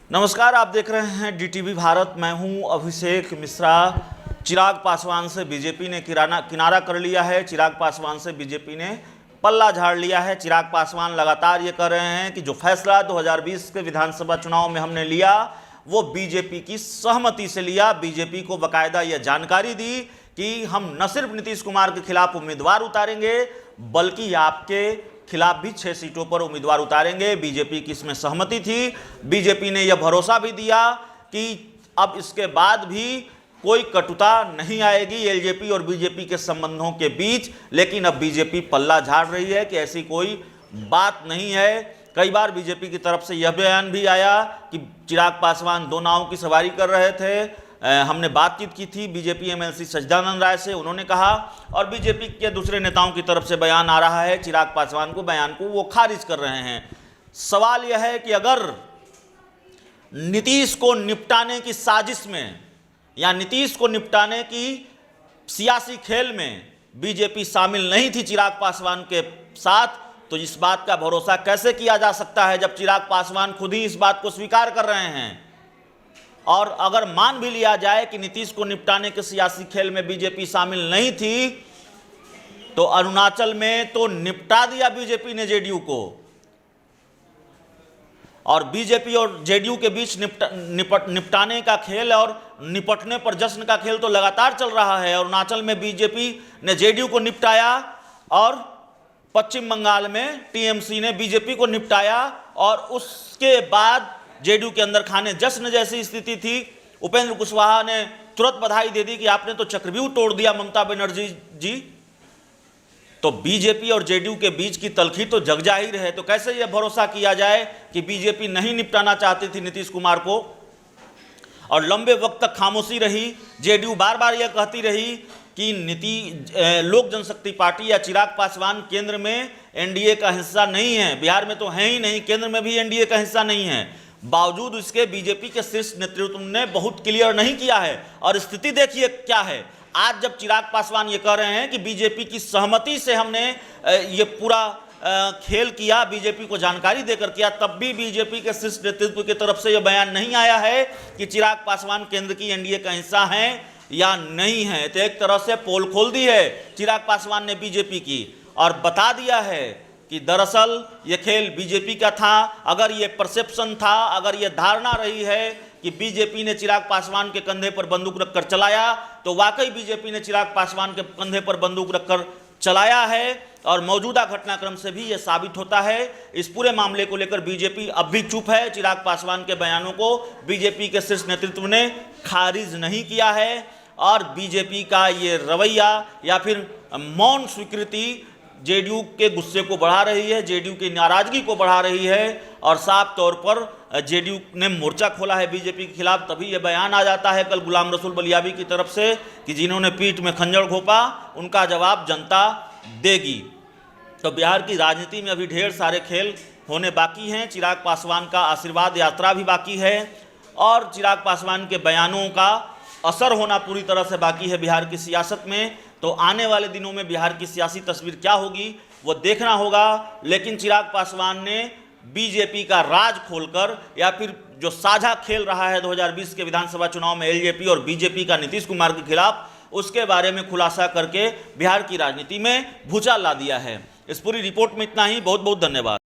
नमस्कार, आप देख रहे हैं डीटीवी भारत। मैं हूं अभिषेक मिश्रा। चिराग पासवान से बीजेपी ने किनारा कर लिया है। चिराग पासवान से बीजेपी ने पल्ला झाड़ लिया है। चिराग पासवान लगातार ये कर रहे हैं कि जो फैसला 2020 के विधानसभा चुनाव में हमने लिया वो बीजेपी की सहमति से लिया। बीजेपी को बाकायदा यह जानकारी दी कि हम न सिर्फ नीतीश कुमार के खिलाफ उम्मीदवार उतारेंगे बल्कि आपके खिलाफ भी 6 सीटों पर उम्मीदवार उतारेंगे। बीजेपी की इसमें सहमति थी। बीजेपी ने यह भरोसा भी दिया कि अब इसके बाद भी कोई कटुता नहीं आएगी एलजेपी और बीजेपी के संबंधों के बीच। लेकिन अब बीजेपी पल्ला झाड़ रही है कि ऐसी कोई बात नहीं है। कई बार बीजेपी की तरफ से यह बयान भी आया कि चिराग पासवान दो नावों की सवारी कर रहे थे। हमने बातचीत की थी बीजेपी एमएलसी सच्चिदानंद राय से, उन्होंने कहा, और बीजेपी के दूसरे नेताओं की तरफ से बयान आ रहा है चिराग पासवान को, बयान को वो खारिज कर रहे हैं। सवाल यह है कि अगर नीतीश को निपटाने की साजिश में या नीतीश को निपटाने की सियासी खेल में बीजेपी शामिल नहीं थी चिराग पासवान के साथ, तो इस बात का भरोसा कैसे किया जा सकता है जब चिराग पासवान खुद ही इस बात को स्वीकार कर रहे हैं। और अगर मान भी लिया जाए कि नीतीश को निपटाने के सियासी खेल में बीजेपी शामिल नहीं थी, तो अरुणाचल में तो निपटा दिया बीजेपी ने जेडीयू को, और बीजेपी और जेडीयू के बीच निपटाने का खेल और निपटने पर जश्न का खेल तो लगातार चल रहा है। अरुणाचल में बीजेपी ने जेडीयू को निपटाया और पश्चिम बंगाल में टीएमसी ने बीजेपी को निपटाया, और उसके बाद जेडीयू के अंदर खाने जश्न जैसी स्थिति थी। उपेंद्र कुशवाहा ने तुरंत बधाई दे दी कि आपने तो चक्रव्यूह तोड़ दिया ममता बनर्जी जी। तो बीजेपी और जेडीयू के बीच की तलखी तो जग जाहिर है। तो कैसे यह भरोसा किया जाए कि बीजेपी नहीं निपटाना चाहती थी नीतीश कुमार को, और लंबे वक्त तक खामोशी रही। जेडीयू बार बार यह कहती रही कि लोक जनशक्ति पार्टी या चिराग पासवान केंद्र में एनडीए का हिस्सा नहीं है। बिहार में तो है ही नहीं, केंद्र में भी एनडीए का हिस्सा नहीं है। बावजूद इसके बीजेपी के शीर्ष नेतृत्व ने बहुत क्लियर नहीं किया है। और स्थिति देखिए क्या है। आज जब चिराग पासवान ये कह रहे हैं कि बीजेपी की सहमति से हमने ये पूरा खेल किया, बीजेपी को जानकारी देकर किया, तब भी बीजेपी के शीर्ष नेतृत्व की तरफ से यह बयान नहीं आया है कि चिराग पासवान केंद्र की एनडीए का हिस्सा हैं या नहीं है। तो एक तरह से पोल खोल दी है चिराग पासवान ने बीजेपी की, और बता दिया है कि दरअसल ये खेल बीजेपी का था। अगर ये परसेप्शन था, अगर ये धारणा रही है कि बीजेपी ने चिराग पासवान के कंधे पर बंदूक रखकर चलाया, तो वाकई बीजेपी ने चिराग पासवान के कंधे पर बंदूक रखकर चलाया है। और मौजूदा घटनाक्रम से भी ये साबित होता है। इस पूरे मामले को लेकर बीजेपी अब भी चुप है। चिराग पासवान के बयानों को बीजेपी के शीर्ष नेतृत्व ने खारिज नहीं किया है, और बीजेपी का ये रवैया या फिर मौन स्वीकृति जेडीयू के गुस्से को बढ़ा रही है, जेडीयू की नाराजगी को बढ़ा रही है, और साफ तौर पर जेडीयू ने मोर्चा खोला है बीजेपी के खिलाफ। तभी ये बयान आ जाता है कल गुलाम रसूल बलियाबी की तरफ से कि जिन्होंने पीठ में खंजर घोंपा उनका जवाब जनता देगी। तो बिहार की राजनीति में अभी ढेर सारे खेल होने बाकी हैं। चिराग पासवान का आशीर्वाद यात्रा भी बाकी है, और चिराग पासवान के बयानों का असर होना पूरी तरह से बाकी है बिहार की सियासत में। तो आने वाले दिनों में बिहार की सियासी तस्वीर क्या होगी वो देखना होगा। लेकिन चिराग पासवान ने बीजेपी का राज खोलकर, या फिर जो साझा खेल रहा है 2020 के विधानसभा चुनाव में एलजेपी और बीजेपी का नीतीश कुमार के खिलाफ, उसके बारे में खुलासा करके बिहार की राजनीति में भूचाल ला दिया है। इस पूरी रिपोर्ट में इतना ही। बहुत बहुत धन्यवाद।